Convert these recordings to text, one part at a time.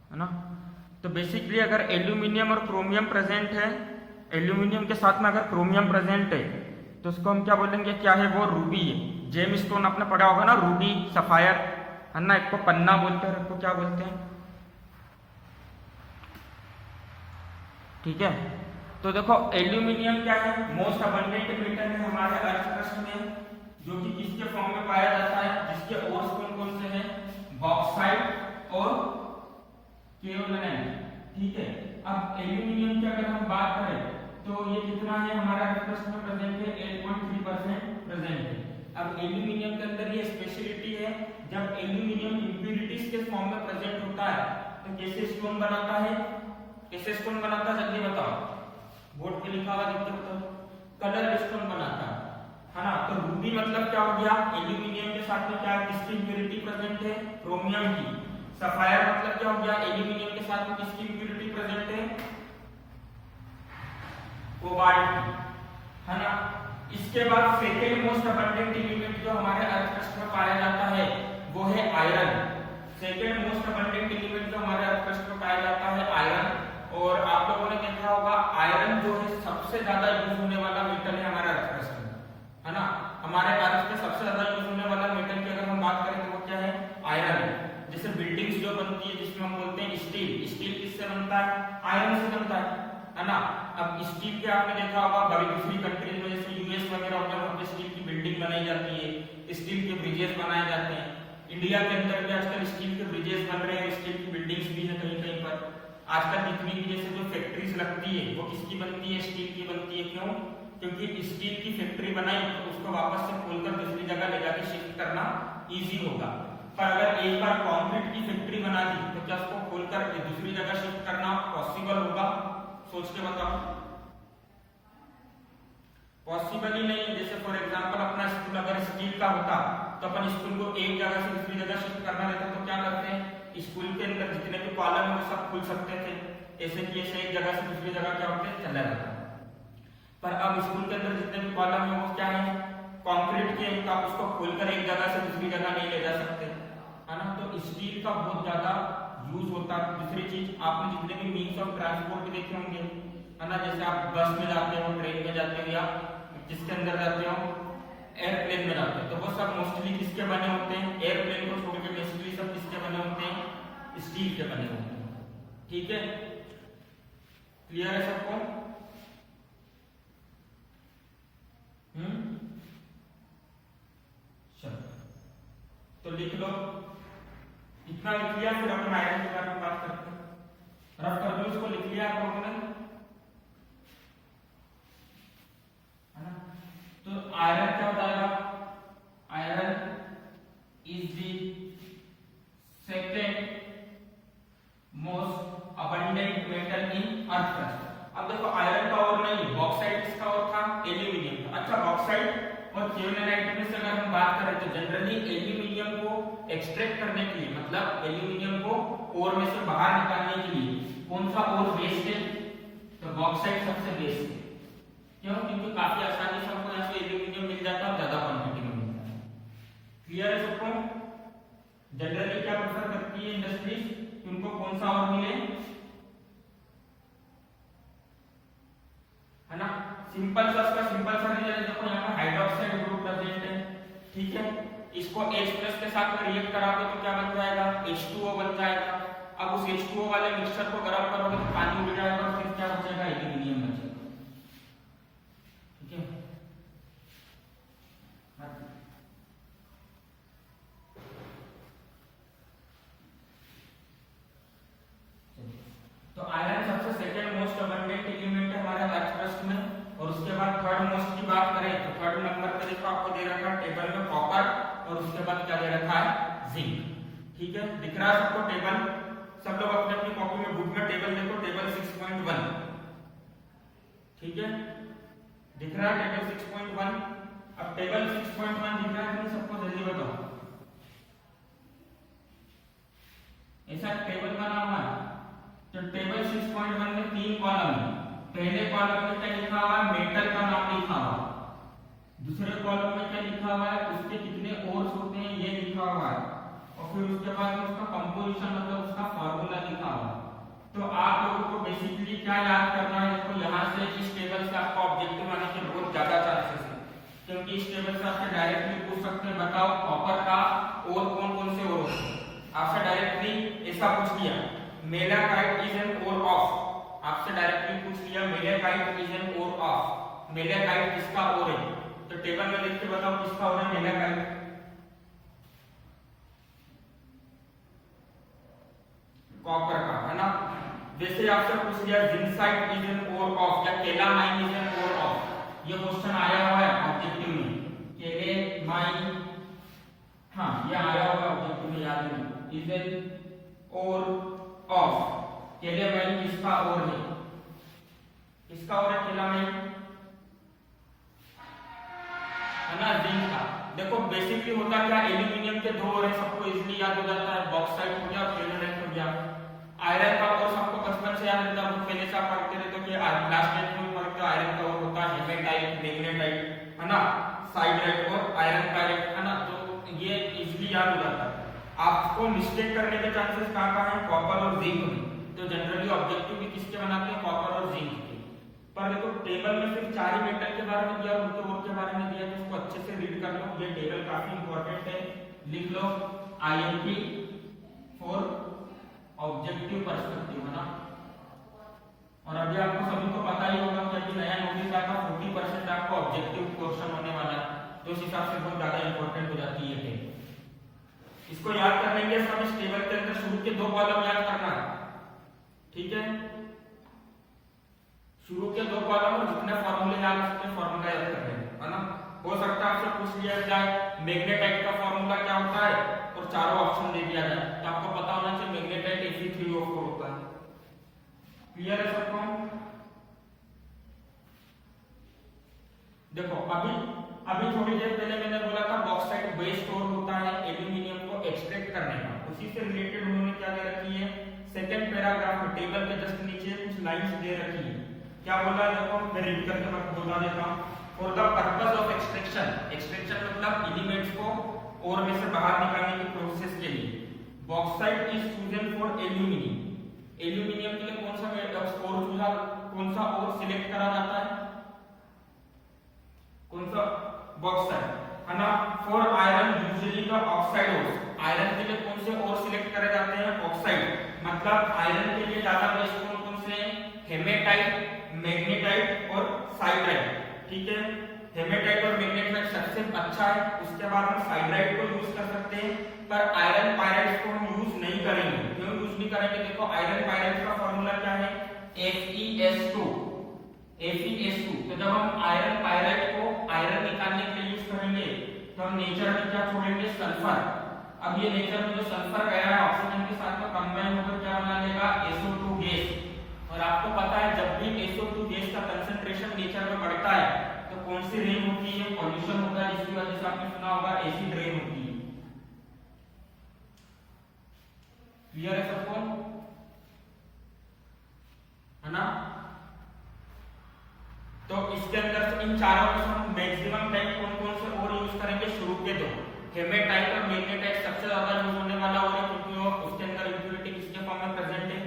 है ना। तो बेसिकली अगर एल्यूमिनियम और क्रोमियम प्रेजेंट है, एल्यूमिनियम के साथ में अगर क्रोमियम प्रेजेंट है तो उसको हम क्या बोलेंगे, क्या है वो, रूबी है। जेम स्टोन आपने पढ़ा होगा ना, रूबी सफायर, है ना। एक को पन्ना बोलते हैं, एक को क्या बोलते हैं, ठीक है। तो देखो एल्यूमिनियम क्या है, मोस्ट अबंडेंट मेटल है हमारे अर्थ क्रस्ट में, जो कि किसके फॉर्म में पाया जाता है, जिसके ओर्स कौन कौन से हैं, बॉक्साइट और केओलिनाइट, ठीक है। अब एल्यूमिनियम की अगर हम बात करें तो ये कितना है हमारा अर्थ क्रस्ट में प्रेजेंट है, 8.3% प्रेजेंट है। अब एल्यूमिनियम के अंदर ये स्पेशलिटी है, जब एल्यूमिनियम इंप्यूरिटीज के फॉर्म में प्रेजेंट होता है तो कैसे स्टोन बनाता है, कैसे स्टोन बनाता है, जल्दी बताओ, बोर्ड पे लिखा हुआ देखते बताओ, कलर स्टोन बनाता है ना। तो रूबी मतलब क्या हो गया, एल्यूमिनियम के साथ में क्या किसकी इंप्यूरिटी प्रेजेंट है, क्रोमियम की। सफायर मतलब क्या हो गया, एल्यूमिनियम के साथ में किसकी इंप्यूरिटी प्रेजेंट है, कोबाल्ट की, है ना। इसके बाद सेकेंड मोस्ट अबंडेंट एलिमेंट जो हमारे अर्थ क्रस्ट में पाया जाता है वो है iron. Second most abundant element जो हमारे अर्थ क्रस्ट में पाया जाता है आयरन। और आप लोगों ने देखा होगा आयरन जो है सबसे ज्यादा यूज होने वाला मेटल है हमारे अर्थ क्रस्ट में, है ना। हमारे अर्थ में सबसे ज्यादा यूज होने वाला मेटल की अगर हम बात करें तो वो क्या है, आयरन है। जैसे बिल्डिंग्स जो बनती है जिसमें हम बोलते हैं स्टील, स्टील किससे बनता है, आयरन से बनता है ना। अब स्टील के आपने देखा होगा बड़ी दूसरी कंट्रीज में जैसे यूएस वगैरह होता है, वहां पे स्टील की बिल्डिंग बनाई जाती है, स्टील के ब्रिजेस बनाए जाते हैं। इंडिया के अंदर भी आजकल स्टील के ब्रिजेस बन रहे हैं, स्टील की बिल्डिंग्स भी है कहीं कहीं पर। आजकल जितनी भी जैसे जो फैक्ट्रीज लगती है वो किसकी बनती है, स्टील की बनती है। क्यों, क्योंकि स्टील की फैक्ट्री बनाई तो उसको वापस से खोलकर दूसरी जगह ले जाके शिफ्ट करना इजी होगा। पर अगर एक बार कंक्रीट की फैक्ट्री बना दी तो क्या उसको खोलकर दूसरी जगह शिफ्ट करना पॉसिबल होगा, सोच के बताओ। पॉसिबल ही नहीं। जैसे फॉर एग्जांपल अपना स्कूल अगर स्टील का होता तो अपन स्कूल को एक जगह से दूसरी जगह शिफ्ट करना रहता तो क्या करते हैं, स्कूल के अंदर जितने भी कॉलम है वो सब खुल सकते थे, ऐसे कि ऐसे एक जगह से दूसरी जगह क्या होते हैं, चला जाता। पर अब स्कूल के अंदर जितने भी कॉलम है वो क्या है, कंक्रीट के, तो आप उसको खोलकर एक जगह से दूसरी जगह नहीं ले जा सकते, है ना। तो स्टील का बहुत ज्यादा यूज होता है। दूसरी चीज, आपने जितने भी मीन्स ऑफ ट्रांसपोर्ट देखे होंगे, है ना, जैसे आप बस में जाते हो, ट्रेन में जाते हो, या जिसके अंदर जाते हो, एयरप्लेन में जाते हो, तो वो सब मोस्टली किसके बने होते हैं, एयरप्लेन को छोड़ के बेसिकली सब किसके बने होते हैं, स्टील के बने होते हैं, ठीक है। क्लियर है सबको? चलो तो लिख लो, इतना लिख लिया, फिर अपन आयरन के बारे में बात करते हैं। रफ कर दो, इसको लिख लिया आप लोगों ने, है ना। तो आयरन क्या हो जाएगा, iron is the second most abundant metal in earth crust. अब देखो आयरन का और नहीं, बॉक्साइट किसका और था, एल्यूमिनियम का। अच्छा, बॉक्साइट और केओलिनाइट में से अगर हम बात करें तो जनरली एल्यूमिनियम को एक्सट्रैक्ट करने के लिए, मतलब एल्यूमिनियम को ओर में से बाहर निकालने के लिए कौन सा ओर बेस्ट है, तो बॉक्साइट सबसे बेस्ट है। क्यों, क्योंकि काफी आसानी से हमको यहाँ से एल्यूमिनियम मिल जाता है और ज्यादा क्वांटिटी में मिलता है। क्लियर है सबको? जनरली क्या प्रेफर करती है इंडस्ट्रीज कि उनको कौन सा और मिले, है ना। सिंपल सा, इसका सिंपल सा रीजन देखो, यहाँ पर हाइड्रोक्साइड ग्रुप प्रेजेंट है, ठीक है। इसको H+ के साथ में रिएक्ट कराओगे तो क्या बन जाएगा, H2O बन जाएगा। अब उस H2O वाले मिक्सचर को गर्म करोगे तो पानी उड़ जाएगा और फिर क्या बचेगा, एल्यूमिनियम बचेगा, ठीक है। तो आयरन सबसे सेकंड मोस्ट अबंडेंट एलिमेंट है हमारे अर्थ क्रस्ट में। और उसके बाद थर्ड मोस्ट की बात करें तो थर्ड नंबर पे देखो आपको दे रखा है टेबल में कॉपर, और उसके बाद क्या दे रखा है, जिंक, ठीक है। दिख रहा है सबको टेबल? सब लोग अपने अपनी कॉपी में, बुक में टेबल देखो, टेबल 6.1, ठीक है, दिख रहा है टेबल 6.1। अब टेबल 6.1 दिख रहा है नहीं सबको, जल्दी बताओ। ऐसा टेबल बना हुआ है, तो टेबल 6.1 में 3 कॉलम है। पहले कॉलम में क्या लिखा हुआ है, मेटल का नाम लिखा हुआ है। दूसरे कॉलम में क्या लिखा हुआ है, उसके कितने ओर्स होते हैं ये लिखा हुआ है। और फिर उसके बाद उसका कंपोजिशन मतलब उसका फार्मूला लिखा हुआ। तो आप लोगों को बेसिकली क्या याद करना है, देखो यहाँ से इस टेबल से आपका ऑब्जेक्टिव आने के बहुत ज्यादा चांसेस है, क्योंकि इस टेबल से आपसे डायरेक्टली पूछ सकते हैं बताओ कॉपर का और कौन कौन से और होते हैं। आपसे डायरेक्टली ऐसा पूछ लिया malachite is an ore of, आपसे डायरेक्टली पूछ लिया malachite is an ore of, malachite किसका ओर है, तो टेबल में लिख के बताओ किसका ओर है मेलाकाइट, कॉपर का, है ना। जैसे आपसे पूछ लिया जिंसाइट इज एन ओर ऑफ या calamine is an ore of, ये क्वेश्चन आया हुआ है ऑब्जेक्टिव में, केलामाइन, हाँ ये आया हुआ है ऑब्जेक्टिव में, याद नहीं, is an ore of, calamine किसका ओर है, किसका ओर है केलामाइन, है ना, जिंक का। देखो बेसिकली होता क्या, एल्यूमिनियम के दो ओर है, सबको इजीली याद हो जाता है, बॉक्साइट हो गया, फेलोराइट हो गया। आयरन का ओर सबको बचपन से याद रहता है, पहले से आप पढ़ते रहते हो कि लास्ट टाइम में पढ़ते हो आयरन का ओर होता है हेमेटाइट, मैग्नेटाइट, है ना, साइडराइट और आयरन पायराइट, है ना, तो ये इजीली याद हो जाता है। आपको मिस्टेक करने के चांसेस कहां हैं, कॉपर और जिंक में, तो जनरली ऑब्जेक्टिव भी किसके बनाते हैं, कॉपर और जिंक के। पर देखो टेबल में सिर्फ 4 ही मेटल के बारे में दिया और उनके ओर के बारे में दिया, तो उसको अच्छे से रीड कर लो, ये टेबल काफी इंपॉर्टेंट है, लिख लो आईएमपी फॉर ऑब्जेक्टिव पर्सपेक्टिव, है ना। और अभी आपको सभी को पता ही होगा कि अभी नया नोटिस आया था 40% आपका ऑब्जेक्टिव क्वेश्चन होने वाला है, तो इस हिसाब से बहुत ज्यादा इंपॉर्टेंट हो जाती है टेबल। इसको याद करने के समय इस टेबल के अंदर शुरू के 2 कॉलम याद करना है, ठीक है, शुरू के 2 कॉलम और जितने फार्मूले याद सकते हैं फार्मूला याद कर लेना, है ना। हो सकता है आपसे पूछ लिया जाए मैग्नेटाइट का फार्मूला क्या होता है और चारों ऑप्शन दे दिया जाए, तो आपको पता होना चाहिए मैग्नेटाइट Fe3O4 होता है। क्लियर है सबको। देखो अभी थोड़ी देर पहले मैंने बोला था बॉक्साइट बेस स्टोर होता है एल्यूमिनियम को एक्सट्रैक्ट करने का, उसी से रिलेटेड उन्होंने क्या दे रखी है, सेकंड पैराग्राफ में टेबल के जस्ट नीचे कुछ लाइंस दे रखी है। क्या बोला है देखो, मैं रीड करके बता देता हूं। For the purpose of extraction, extraction मतलब एलिमेंट्स को और में से बाहर निकालने की प्रोसेस के लिए bauxite is chosen for aluminium, aluminium के लिए कौन सा स्कोर चूजा, कौन सा और सिलेक्ट करा जाता है, कौन सा, बॉक्साइट, है ना। For iron usually the oxide ores, iron के लिए कौन से और सिलेक्ट करे जाते हैं, ऑक्साइड, मतलब आयरन के लिए ज्यादा बेस्ट कौन से हैं, हेमेटाइट, मैग्नेटाइट और साइडराइट, ठीक है। हेमेटाइट और मैग्नेटाइट सबसे अच्छा है, उसके बाद हम साइडराइट को यूज कर सकते हैं, पर आयरन पायराइट को हम यूज नहीं करेंगे। क्यों यूज नहीं करेंगे, देखो आयरन पायराइट का फार्मूला क्या है, FeS2, FeS2। तो जब हम आयरन पायराइट को आयरन निकालने के लिए यूज करेंगे तो हम नेचर में क्या छोड़ेंगे, सल्फर। अब ये नेचर में जो सल्फर गया है ऑक्सीजन के साथ में कंबाइन होकर क्या बना लेगा, SO2 गैस। और आपको पता है जब भी SO2 गैस का कंसंट्रेशन नेचर में बढ़ता है तो कौन सी रेन होती है, पॉल्यूशन होता है, जिसकी वजह से आपने सुना होगा एसिड रेन होती है। क्लियर है सबको, है ना। तो इसके अंदर से इन चारों में हम मैक्सिमम टाइम कौन कौन से और यूज करेंगे, शुरू के 2, हेमेटाइट और मैग्नेटाइट सबसे ज्यादा यूज होने वाला और है, क्योंकि वो उसके अंदर इम्प्योरिटी किसके फॉर्म में प्रेजेंट है,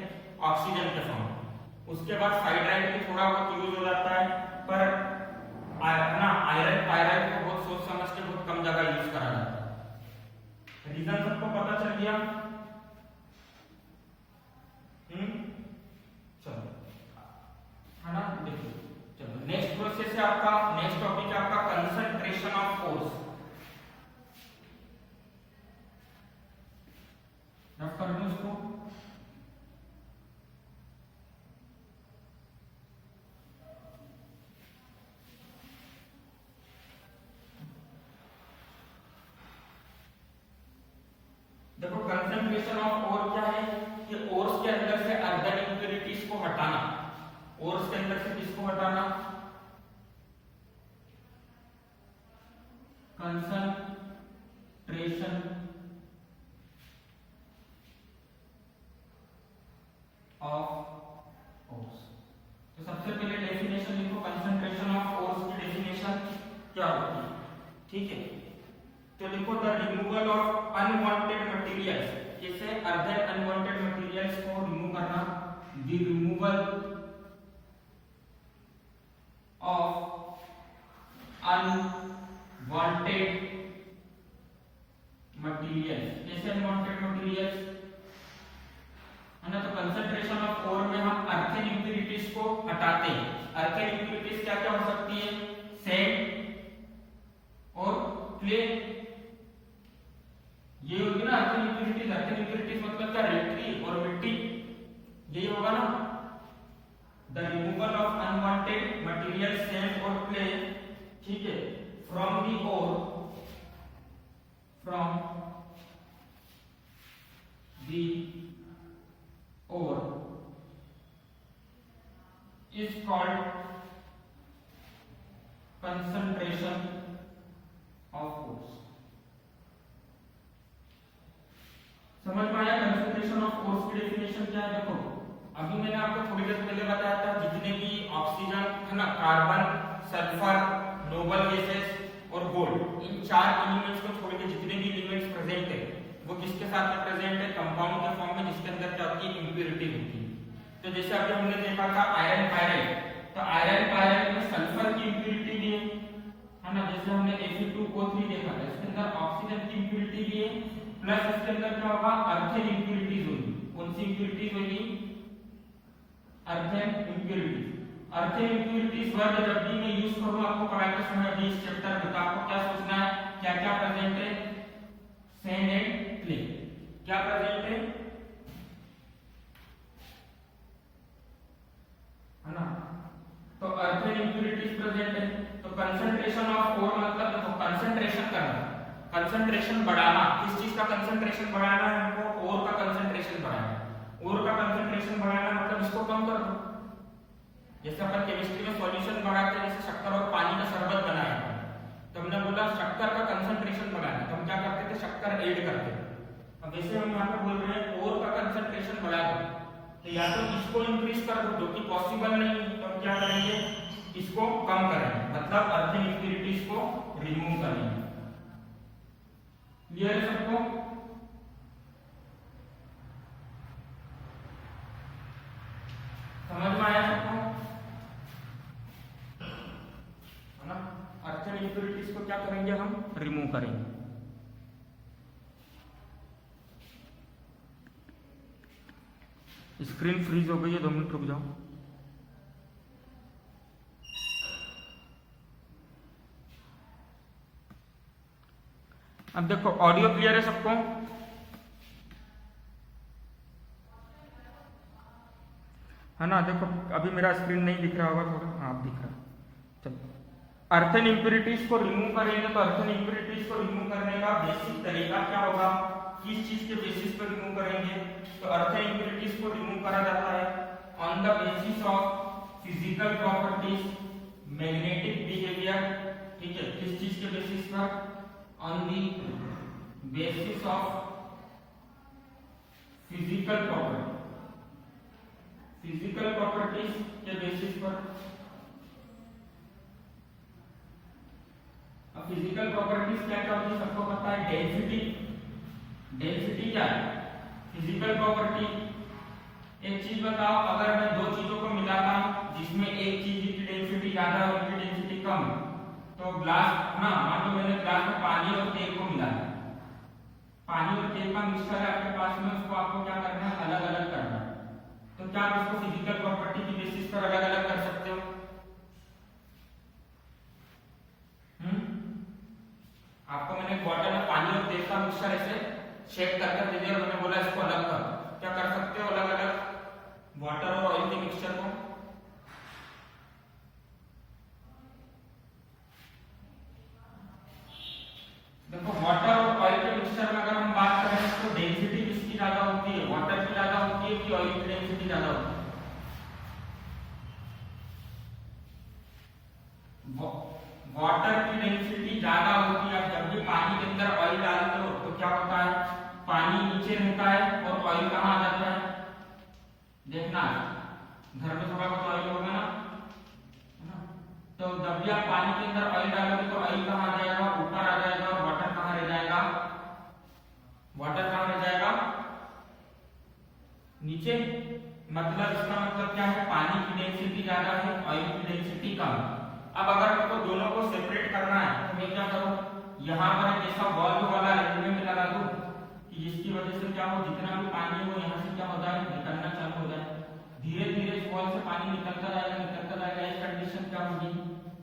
ऑक्सीजन के फॉर्म में। उसके बाद साइडराइट भी थोड़ा बहुत यूज हो जाता है, पर ना आयरन पायराइट को बहुत सोच समझ के बहुत कम जगह यूज करा जाता है। रीजन सबको पता चल गया, चलो, है ना। देखिए चलो नेक्स्ट प्रोसेस है आपका, नेक्स्ट टॉपिक है आपका कंसंट्रेशन ऑफ फोर्स। रफ कर दूं इसको, देखो कंसंट्रेशन ऑफ ओर क्या है कि ओर्स के अंदर से अर्धन इंप्योरिटीज को हटाना, ओर्स के अंदर से किसको हटाना, कंसंट्रेशन ऑफ ओर्स। तो सबसे पहले डेफिनेशन लिखो, कंसंट्रेशन ऑफ ओर्स की डेफिनेशन क्या होती है, ठीक है। तो लिखो the removal of unwanted materials, जैसे अर्धे अनवांटेड मटेरियल्स को रिमूव करना, the removal of unwanted materials, जैसे अनवांटेड मटेरियल्स है ना। तो कंसंट्रेशन ऑफ ओर में हम अर्थेन इंप्यूरिटीज को हटाते हैं। अर्थेन इंप्यूरिटीज क्या क्या हो सकती है, सैंड और क्ले, ये होगी ना अर्थेन इंप्यूरिटीज। अर्थेन इंप्यूरिटीज मतलब क्या, रेतली और मिट्टी, यही होगा ना। The removal of unwanted material sand और क्ले, ठीक है, from the ore, from the or is called concentration of force। समझ में आया कंसंट्रेशन ऑफ फोर्स की डेफिनेशन क्या है? देखो अभी मैंने आपको थोड़ी देर पहले बताया था जितने भी ऑक्सीजन है ना, कार्बन, सल्फर, नोबल गैसेस और गोल्ड, इन चार एलिमेंट्स को छोड़ के जितने भी एलिमेंट्स प्रेजेंट है वो किसके साथ में प्रेजेंट है, कंपाउंड के फॉर्म में, जिसके अंदर क्या होती है, इंप्योरिटी होती है। तो जैसे अभी हमने देखा था आयरन पायराइड, तो आयरन पायराइड में सल्फर की इंप्योरिटी भी है ना, जैसे हमने Fe2O3 देखा था, इसके अंदर ऑक्सीजन की इंप्योरिटी भी है, प्लस इसके अंदर क्या होगा, अर्थेन इंप्योरिटीज होगी। कौन सी इंप्योरिटीज होगी, अर्थेन इंप्योरिटीज। अर्थेन इंप्योरिटीज वर्ड जब भी मैं यूज करूं आपको पढ़ाते समय अभी इस चैप्टर में, तो आपको क्या सोचना है, क्या क्या प्रेजेंट है, सैंड एंड क्ले, क्या प्रेजेंट है ना। तो अर्थेन इंप्योरिटीज प्रेजेंट है। तो कंसंट्रेशन ऑफ ओर मतलब देखो कंसंट्रेशन करना, कंसंट्रेशन बढ़ाना, किस चीज का कंसंट्रेशन बढ़ाना है हमको, ओर का कंसंट्रेशन बढ़ाना है। ओर का कंसंट्रेशन बढ़ाना मतलब इसको कम कर दो, जैसे अपन केमिस्ट्री में सॉल्यूशन बढ़ाते हैं, जैसे शक्कर और पानी का शरबत बनाया, तो हमने बोला शक्कर का कंसंट्रेशन बढ़ाना, तो हम क्या करते थे, शक्कर ऐड करते। अब जैसे हम यहाँ पे बोल रहे हैं ओर का कंसंट्रेशन बढ़ा दो, तो या तो इसको इंक्रीज कर दो, जो कि पॉसिबल नहीं, तो हम क्या करेंगे, इसको कम करेंगे, मतलब अर्थेन इंप्योरिटीज को रिमूव करेंगे। क्लियर है सबको? समझ में आया सबको, है ना। अर्थेन इंप्योरिटीज को क्या करेंगे, हम रिमूव करेंगे। स्क्रीन फ्रीज हो गई है, 2 मिनट रुक जाओ। अब देखो ऑडियो क्लियर है सबको, है ना। देखो अभी मेरा स्क्रीन नहीं दिख रहा होगा थोड़ा, हाँ दिख रहा है। चलो अर्थेन इंप्योरिटीज को रिमूव करेंगे, तो अर्थेन इंप्योरिटीज को रिमूव करने का बेसिक तरीका क्या होगा, किस चीज के बेसिस पर रिमूव करेंगे, तो अर्थेन इंप्योरिटीज को रिमूव करा जाता है on the basis of physical properties, magnetic behaviour, ठीक है, किस चीज के बेसिस पर, on the basis of physical property, physical properties के बेसिस पर। अब फिजिकल प्रॉपर्टीज क्या क्या होती है सबको पता है, डेंसिटी, डेंसिटी क्या है, फिजिकल प्रॉपर्टी। एक चीज बताओ, अगर मैं दो चीजों को मिलाता हूं जिसमें एक चीज की डेंसिटी ज्यादा और उसकी डेंसिटी कम, तो ग्लास ना, मान लो मैंने ग्लास में पानी और तेल को मिलाया, पानी और तेल का मिक्सचर है आपके पास में, उसको आपको क्या करना है, अलग अलग करना है। तो क्या आप इसको फिजिकल प्रॉपर्टी की बेसिस पर अलग अलग कर सकते हो? आपको मैंने बॉटल में पानी और तेल का मिक्सचर ऐसे शेक करके दे दिया और मैंने बोला इसको अलग कर, क्या कर सकते हो अलग अलग वाटर और ऑयल के मिक्सचर को? देखो वाटर और ऑयल के मिक्सचर में अगर हम बात करें तो डेंसिटी किसकी ज्यादा होती है, वाटर की ज्यादा होती है कि ऑयल की डेंसिटी ज्यादा होती है? वाटर की डेंसिटी ज्यादा होती है। जब भी पानी के अंदर ऑयल डालते हो तो क्या होता है, पानी नीचे रहता है और ऑयल कहाँ आ जाता है, देखना घर में थोड़ा बहुत ऑयल होगा ना, तो जब भी आप पानी के अंदर ऑयल डालोगे तो ऑयल कहाँ आ जाएगा, ऊपर आ जाएगा, और वाटर कहाँ रह जाएगा, मतलब इसका मतलब क्या है, पानी की डेंसिटी ज्यादा है, ऑयल की डेंसिटी कम। अब अगर हमको दोनों को सेपरेट करना है तो मैं क्या करूं, यहाँ पर एक ऐसा वॉल्व वाला अरेंजमेंट लगा दूं कि जिसकी वजह से क्या हो, जितना भी पानी है वो यहाँ से क्या हो जाए, निकलना चालू हो जाए। धीरे धीरे इस वॉल्व से पानी निकलता जाएगा। इस कंडीशन क्या होगी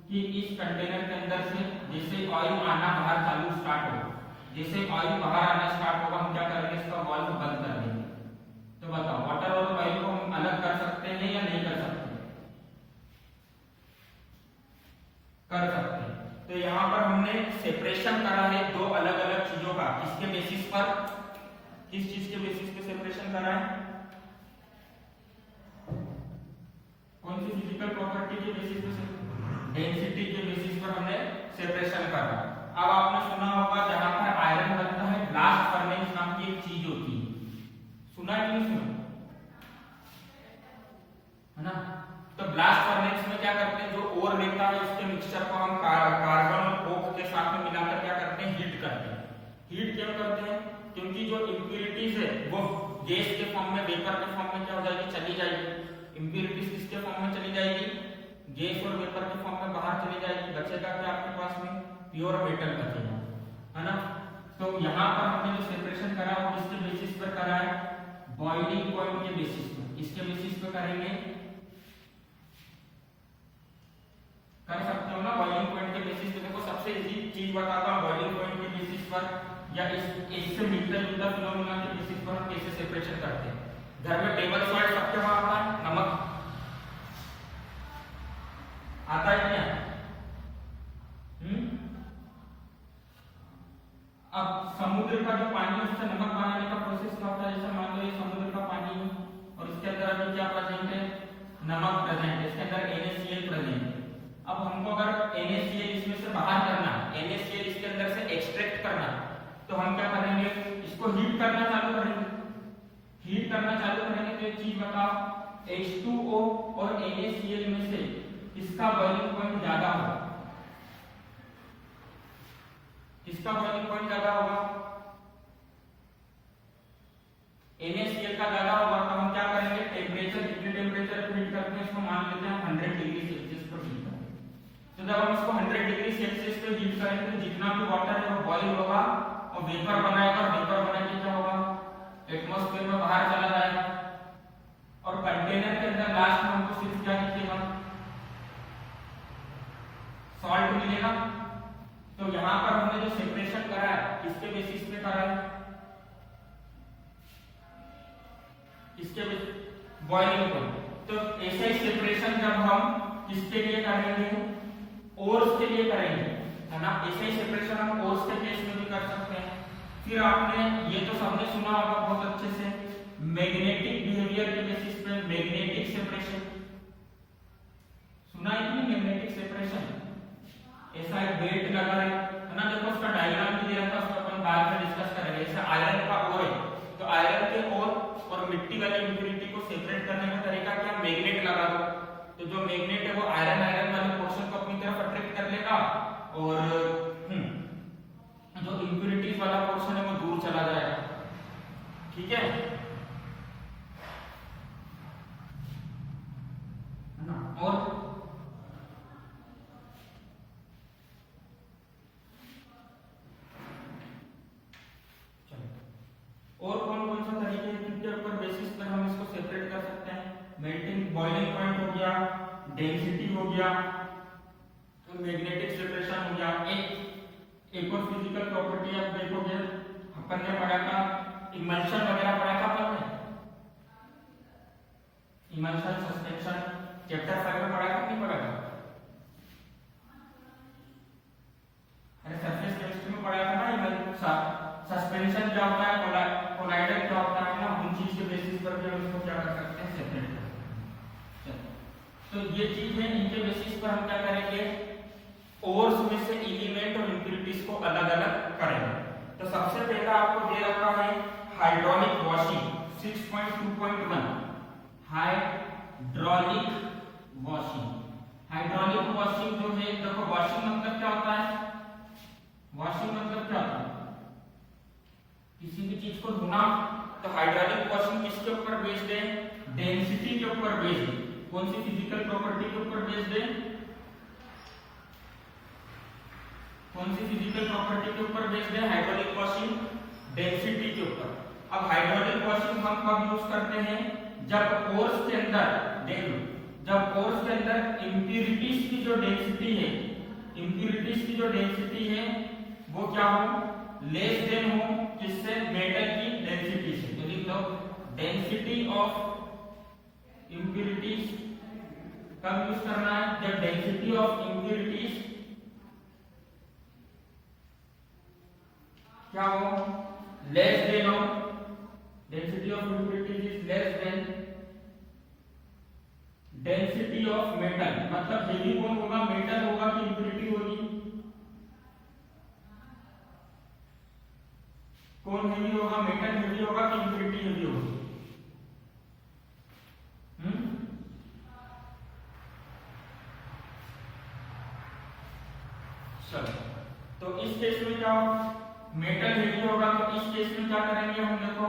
कि इस कंटेनर के अंदर से जैसे ऑयल आना बाहर चालू स्टार्ट हो, जैसे ऑयल बाहर आना स्टार्ट होगा, हम क्या करेंगे, इसका वॉल्व बंद कर देंगे। तो बताओ, वाटर और ऑयल को हम अलग कर सकते हैं या नहीं कर सकते? कर सकते हैं। तो यहाँ पर हमने सेपरेशन करा है दो अलग अलग चीजों का। किसके बेसिस पर, किस चीज के बेसिस पे सेपरेशन करा है, कौन सी फिजिकल प्रॉपर्टी के बेसिस पे, डेंसिटी के बेसिस पर हमने सेपरेशन करा। अब आपने सुना होगा जहां पर आयरन बनता है, ब्लास्ट फर्नेस नाम की एक चीज होती है, सुना है कि नहीं सुना, है ना? तो ब्लास्ट फर्नेस में क्या करते हैं, जो ओर रहता है उसके मिक्सचर को हम कार्बन और कोक के साथ में मिलाकर क्या करते हैं, हीट करते हैं। हीट क्यों करते हैं, क्योंकि जो इंप्यूरिटीज है वो गैस के फॉर्म में, वेपर के फॉर्म में क्या हो जाएगी, चली जाएगी। इंप्यूरिटीज किसके फॉर्म में चली जाएगी, गैस और वेपर के फॉर्म में बाहर चली जाएगी। बचेगा क्या आपके पास में, प्योर मेटल बचेगा, है ना? तो यहाँ पर हमने जो सेपरेशन करा वो किसके बेसिस पर करा है, बॉइलिंग पॉइंट के बेसिस पर। इसके बेसिस पर करेंगे, कर सकते हो ना बॉइलिंग पॉइंट के बेसिस पे। देखो सबसे इजी चीज बताता हूँ, बॉइलिंग पॉइंट के बेसिस पर या इससे मिलता जुलता फिनोमेना के बेसिस पर हम कैसे सेपरेशन करते हैं। घर में टेबल सॉल्ट सबके वहां आता है, नमक आता है क्या? अब समुद्र का जो पानी है उससे नमक बनाने का प्रोसेस क्या होता है, जैसे मान लो ये समुद्र का पानी और इसके अंदर अभी क्या प्रेजेंट है, नमक प्रेजेंट है, इसके अंदर NaCl प्रेजेंट है। अब हमको अगर NaCl इसमें से बाहर करना, NaCl इसके अंदर से एक्सट्रैक्ट करना, तो हम क्या करेंगे, इसको हीट करना चालू करेंगे। हीट करना चालू करेंगे तो एक चीज बताओ, H2O और NaCl में से किसका बॉइलिंग पॉइंट ज्यादा होगा, किसका बॉइलिंग पॉइंट ज्यादा होगा, NaCl का ज्यादा होगा। तो हम क्या करेंगे, टेम्परेचर, कितने टेम्परेचर पे हीट करते हैं, इसको मान लेते हैं 100 डिग्री सेल्सियस पर हीट करते हैं। तो जब हम इसको 100 डिग्री सेल्सियस पे हीट करेंगे तो जितना भी वाटर है वो बॉइल होगा और वेपर बनाएगा, और वेपर बना के क्या होगा, एटमॉस्फेयर में बाहर चला जाएगा। और कंटेनर के अंदर लास्ट में हमको सिर्फ क्या दिखेगा, सॉल्ट मिलेगा। तो यहाँ पर हमने जो सेपरेशन करा है किसके बेसिस पे करा है, इसके बॉइलिंग पॉइंट। तो ऐसा ही सेपरेशन जब हम किसके लिए करेंगे, ओर्स के लिए करेंगे, है ना? ऐसा ही सेपरेशन हम ओर्स के केस में भी कर सकते हैं। फिर आपने ये तो सबने सुना होगा बहुत अच्छे से, मैग्नेटिक बिहेवियर के बेसिस पे मैग्नेटिक सेपरेशन, सुना है कि नहीं? मैग्नेटिक सेपरेशन ऐसा एक बेल्ट लगा है ना, देखो उसका डायग्राम भी दिया था, उसको अपन बाद में डिस्कस करेंगे। जैसे आयरन का ओर है तो आयरन के ओर और मिट्टी वाली इंप्यूरिटी को सेपरेट करने का तरीका क्या, मैग्नेट लगा दो। तो जो मैग्नेट है वो आयरन वाले पोर्शन को अपनी तरफ अट्रैक्ट कर लेगा और जो इंप्यूरिटीज वाला पोर्शन है वो दूर चला जाएगा, ठीक है ना? और कौन कौन सा तरीके हैं जिनके ऊपर बेसिस पर हम इसको सेपरेट कर सकते हैं, मेल्टिंग बॉइलिंग पॉइंट हो गया, डेंसिटी हो गया, तो मैग्नेटिक सेपरेशन हो गया। एक और फिजिकल प्रॉपर्टी आप देखोगे, अपन ने पढ़ा था इमल्शन वगैरह पढ़ा था अपन ने, इमल्शन सस्पेंशन चैप्टर 5 में पढ़ा था, नहीं पढ़ा था? अरे सरफेस केमिस्ट्री में पढ़ा था ना, इमल्शन सस्पेंशन क्या होता है, कोलाइडर क्या होता है ना, उन चीज के बेसिस पर भी हम इसको क्या कर सकते हैं, सेपरेट कर सकते हैं। तो ये चीज है, इनके बेसिस पर हम क्या करेंगे, ओर्स में से एलिमेंट और इंप्यूरिटीज को अलग अलग करेंगे। तो सबसे पहला आपको दे रखा है hydraulic washing 6.2.1, hydraulic washing. Hydraulic washing जो है, देखो वॉशिंग मतलब क्या होता है, वॉशिंग मतलब क्या होता है, किसी भी चीज को धोना, तो हाइड्रोलिक वॉशिंग किसके ऊपर बेस्ड है? डेंसिटी के ऊपर बेस्ड है। कौन सी फिजिकल प्रॉपर्टी के ऊपर बेस्ड है? कौन सी फिजिकल प्रॉपर्टी के ऊपर बेस्ड है हाइड्रोलिक वॉशिंग? डेंसिटी के ऊपर। अब हाइड्रोलिक वॉशिंग हम कब यूज करते हैं? जब पोर्स के अंदर, देख लो, जब पोर्स के अंदर इम्प्यूरिटीज की जो डेंसिटी है, इम्प्यूरिटीज की जो डेंसिटी है वो क्या हो? लेस देन हो किससे? मेटल की डेंसिटी से। तो लिख लो डेंसिटी ऑफ इम्प्यूरिटीज कब यूज करना है? जब डेंसिटी ऑफ इम्प्यूरिटीज क्या हो? लेस देन हो, density of impurities is less than density of metal. मतलब हेवी कौन होगा? मेटल होगा कि इम्प्यूरिटी होगी? कौन हेवी होगा? मेटल हेवी होगा कि इम्प्यूरिटी हेवी होगी? चलो, तो इस केस में क्या होगा? मेटल हेवी होगा। तो इस केस में क्या करेंगे हम? देखो,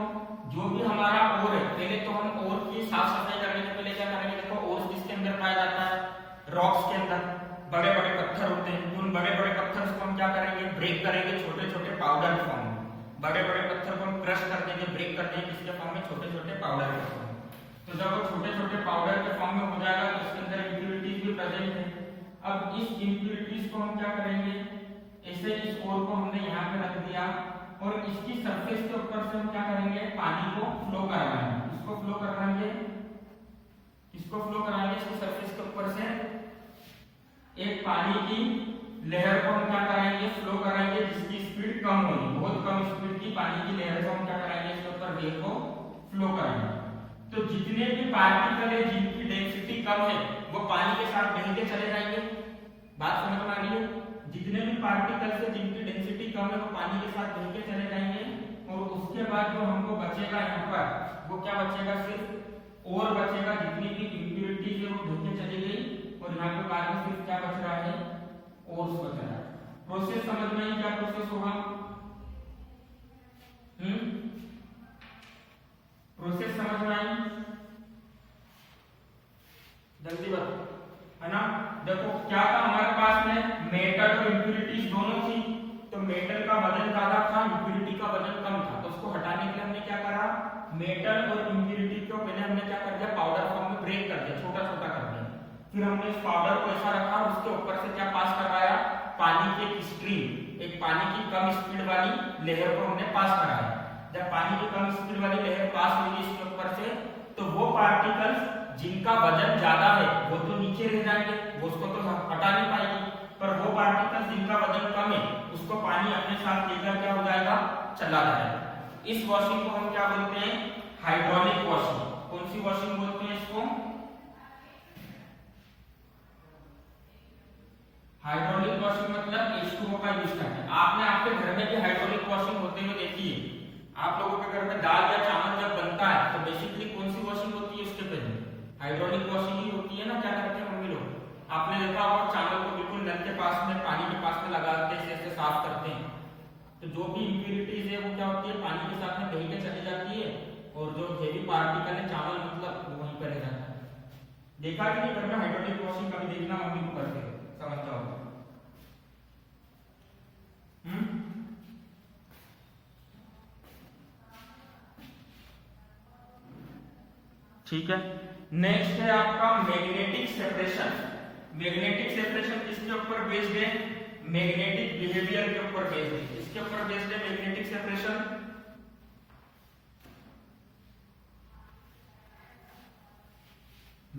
जो भी हमारा ओर है, पहले तो हम ओर की साफ सफाई करने के पहले क्या करेंगे? देखो, ओर किसके अंदर पाया जाता है? रॉक्स के अंदर। बड़े बड़े पत्थर होते हैं, उन बड़े बड़े पत्थर को हम क्या करेंगे? ब्रेक करेंगे छोटे छोटे पाउडर फॉर्म में। बड़े बड़े पत्थर को हम क्रश कर देंगे, ब्रेक कर देंगे किसके फॉर्म में? छोटे छोटे पाउडर के फॉर्म में। तो जब वो छोटे छोटे पाउडर के फॉर्म में हो जाएगा तो इसके अंदर इम्प्यूरिटीज भी प्रेजेंट है। अब इस इम्प्यूरिटीज को हम क्या करेंगे? ऐसे इस ओर को हमने यहाँ पे रख दिया और इसकी सरफेस के ऊपर से हम क्या करेंगे? पानी को फ्लो करवाएंगे। इसको फ्लो करवाएंगे, इसको फ्लो कराएंगे। इसकी सरफेस के ऊपर से एक पानी की लहर को हम क्या कराएंगे? फ्लो कराएंगे, जिसकी स्पीड कम होगी, बहुत कम स्पीड की पानी की लहर को हम क्या कराएंगे? इसके ऊपर वेव को फ्लो कराएंगे। तो जितने भी पार्टिकल है जिनकी डेंसिटी कम है वो पानी के साथ बहते चले जाएंगे। बात समझ में आ रही है? जितने भी पार्टिकल्स है जिनकी डेंसिटी कम है वो पानी के साथ बहते चले जाएंगे। और उसके बाद जो हमको बचेगा यहाँ पर, वो क्या बचेगा? सिर्फ और बचेगा। जितनी भी इम्प्यूरिटीज है वो बहते चली गई और यहाँ पे बाद में सिर्फ क्या बच रहा है? ओर्स बच रहा है। प्रोसेस समझ में आई? क्या प्रोसेस होगा? प्रोसेस समझ में आई? जल्दी बताओ, है ना? देखो, क्या था हमारे पास में? मेटल और इम्प्यूरिटीज दोनों थी। तो मेटल का वजन ज्यादा था, इम्प्यूरिटी का वजन कम था। तो उसको हटाने के लिए हमने क्या करा? मेटल और इम्प्यूरिटी को पहले हमने क्या कर दिया? पाउडर फॉर्म में ब्रेक कर दिया, छोटा छोटा कर दिया। फिर हमने इस पाउडर को ऐसा रखा और उसके ऊपर से क्या पास करवाया? पानी की एक स्ट्रीम, एक पानी की कम स्पीड वाली लहर को हमने पास कराया। जब पानी की कम स्पीड वाली लहर पास होगी इसके ऊपर से, तो वो पार्टिकल्स जिनका वजन ज्यादा है वो तो नीचे रह जाएंगे, वो उसको तो हटा नहीं पाएगी। पर वो पार्टिकल्स जिनका वजन कम है उसको पानी अपने साथ लेकर क्या हो जाएगा? चला जाएगा। इस वॉशिंग को हम क्या बोलते हैं? Hydraulic washing. कौन सी वॉशिंग बोलते हैं इसको? हाइड्रोलिक वॉशिंग मतलब H2O का यूज करते हैं। आपने आपके घर में भी हाइड्रोलिक वॉशिंग होते हुए देखी है। आप लोगों के घर में दाल या चावल जब बनता है तो बेसिकली कौन सी वॉशिंग होती है? उसके पहले हाइड्रोलिक वॉशिंग ही होती है ना। क्या करते हैं मम्मी लोग? आपने देखा होगा, चावल को बिल्कुल नल के पास में, पानी के पास में लगा के ऐसे साफ करते हैं। तो जो भी इम्प्यूरिटीज है वो क्या होती है? पानी के साथ में बह के चली जाती है और जो हेवी पार्टिकल है चावल मतलब वो वहीं पर रह जाता है। देखा कि नहीं घर में हाइड्रोलिक वॉशिंग? कभी देखना मम्मी को करते, समझता हो। ठीक है। नेक्स्ट है आपका मैग्नेटिक सेपरेशन। मैग्नेटिक सेपरेशन किसके ऊपर बेस्ड है? मैग्नेटिक बिहेवियर के ऊपर बेस्ड है। इसके ऊपर बेस्ड है magnetic separation.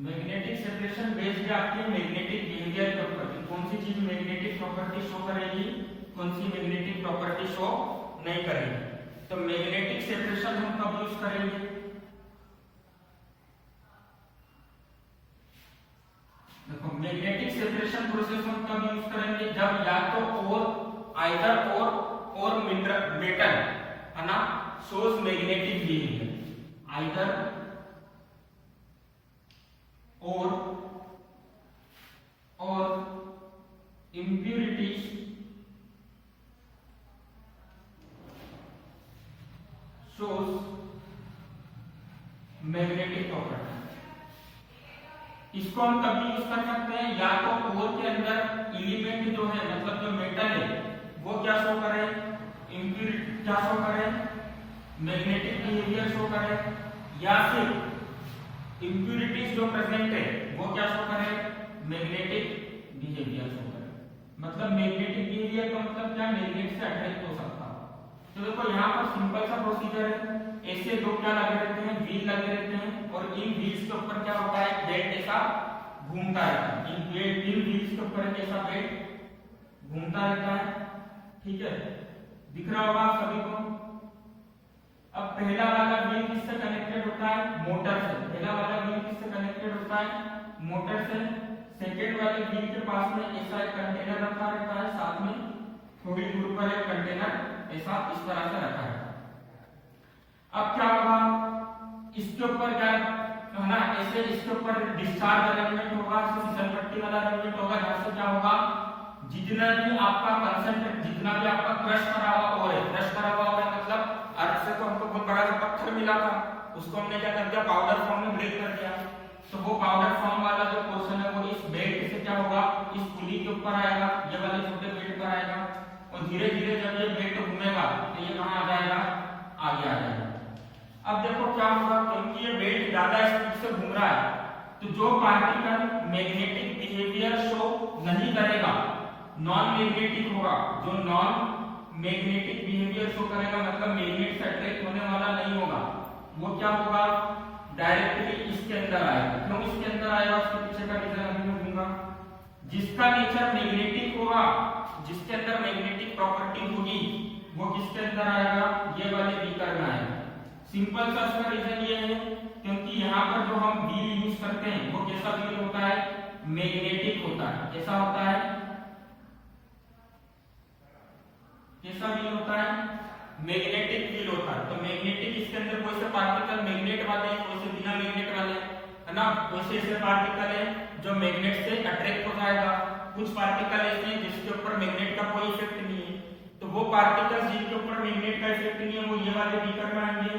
Magnetic separation based है आपके मैग्नेटिक बिहेवियर के ऊपर। कौन सी चीज मैग्नेटिक प्रॉपर्टी शो करेगी, कौन सी मैग्नेटिक प्रॉपर्टी शो नहीं करेगी। तो मैग्नेटिक सेपरेशन हम कब यूज करेंगे? देखो, मैग्नेटिक सेपरेशन प्रोसेस हम कब यूज करेंगे? जब या तो और आइदर और मिनरल मेटल, है ना, शोज मैग्नेटिक बिहेवियर। आइदर और impurities shows मैग्नेटिक प्रॉपर्टी। इसको हम तभी यूज कर सकते हैं या तो कोर के अंदर एलिमेंट जो है मतलब जो मेटल है वो क्या शो करे, इम्प्यूरिटी क्या शो करे, मैग्नेटिक बिहेवियर शो करे, या फिर इम्प्यूरिटीज जो प्रेजेंट है वो क्या शो करे, मैग्नेटिक बिहेवियर शो करे। मतलब मैग्नेटिक बिहेवियर का मतलब क्या, मैग्नेट से अट्रैक्ट हो सकता है। तो देखो यहाँ पर सिंपल सा प्रोसीजर है, ऐसे दो क्या लगे रहते हैं, व्हील लगे रहते हैं, और इन व्हील्स के ऊपर क्या होता है, बेल्ट ऐसा घूमता रहता है। इन व्हील्स के ऊपर एक ऐसा बेल्ट घूमता रहता है, ठीक है, दिख रहा होगा आप सभी को। अब पहला वाला व्हील किससे कनेक्टेड होता है, मोटर से। पहला वाला व्हील किससे कनेक्टेड होता है, मोटर से। सेकेंड वाले व्हील के पास में ऐसा एक कंटेनर रखा रहता है, साथ में थोड़ी दूर पर एक कंटेनर ऐसा इस तरह से रखा है। अब क्या होगा, इसके ऊपर क्या है ना, ऐसे इसके ऊपर डिस्चार्ज अरेंजमेंट होगा, फिसल पट्टी वाला अरेंजमेंट होगा, जहां से क्या होगा, जितना भी आपका कंसंट्रेट, जितना भी आपका क्रश करा हुआ और है, क्रश करा हुआ है मतलब अर्थ से तो हमको बहुत बड़ा पत्थर मिला था, उसको हमने क्या कर दिया, पाउडर फॉर्म में ब्रेक कर दिया। तो वो पाउडर फॉर्म वाला जो पोर्शन है वो इस बेल्ट से क्या होगा, इस पुली के ऊपर आएगा, ये वाले छोटे बेल्ट पर आएगा, और धीरे धीरे जब ये बेल्ट घूमेगा तो ये कहां आ जाएगा, आगे आ जाएगा। अब देखो क्या होगा, क्योंकि ये बेल्ट ज्यादा स्पीड से घूम रहा है तो जो पार्टिकल मैग्नेटिक बिहेवियर शो नहीं करेगा, नॉन मैग्नेटिक होगा, जो नॉन मैग्नेटिक बिहेवियर शो करेगा मतलब मैग्नेट से अट्रैक्ट होने वाला नहीं होगा, वो क्या होगा, डायरेक्टली इसके अंदर आएगा। क्यों इसके अंदर आएगा, उसके पीछे का रीजन अभी मैं दूंगा। जिसका नेचर मैग्नेटिक होगा, जिसके अंदर मैग्नेटिक प्रॉपर्टी होगी, वो किसके अंदर आएगा, ये वाले बीकर में आएगा। सिंपल सा इसका रीजन ये है क्योंकि यहाँ पर जो हम व्हील यूज करते हैं वो कैसा व्हील होता है, मैग्नेटिक होता है। कैसा होता है, कैसा व्हील होता है, मैग्नेटिक व्हील होता है। तो मैग्नेटिक, इसके अंदर कोई से पार्टिकल मैग्नेट वाले हैं, कोई से बिना मैग्नेट वाले, है ना, कोई से ऐसे पार्टिकल है जो मैग्नेट से अट्रैक्ट हो जाएगा, कुछ पार्टिकल ऐसे हैं जिसके ऊपर मैग्नेट का कोई इफेक्ट नहीं है। तो वो पार्टिकल जिनके ऊपर मैग्नेट का इफेक्ट नहीं है वो ये वाले बीकर में आएंगे,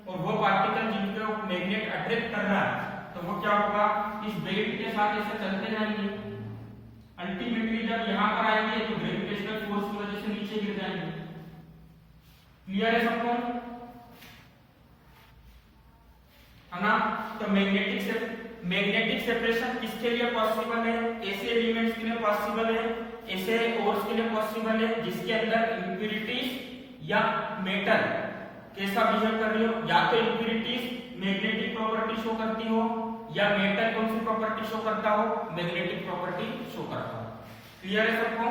और वो पार्टिकल जिनके ऊपर मैग्नेट अट्रैक्ट कर रहा है तो वो क्या होगा, इस बेल्ट के साथ ऐसे चलते जाएंगे। अल्टीमेटली जब यहाँ पर आएंगे तो ग्रेविटेशनल फोर्स की वजह से नीचे गिर जाएंगे। क्लियर है सबको, है ना। तो मैग्नेटिक सेपरेशन किसके लिए पॉसिबल है, ऐसे एलिमेंट्स के लिए पॉसिबल है, ऐसे ओर्स के लिए पॉसिबल है जिसके अंदर इंप्यूरिटीज या मेटल कैसा बिहेव कर रही हो, या तो इंप्यूरिटीज मैग्नेटिक प्रॉपर्टी शो करती हो या मेटल कौन सी प्रॉपर्टी शो करता हो, मैग्नेटिक प्रॉपर्टी शो करता हो। क्लियर है सबको।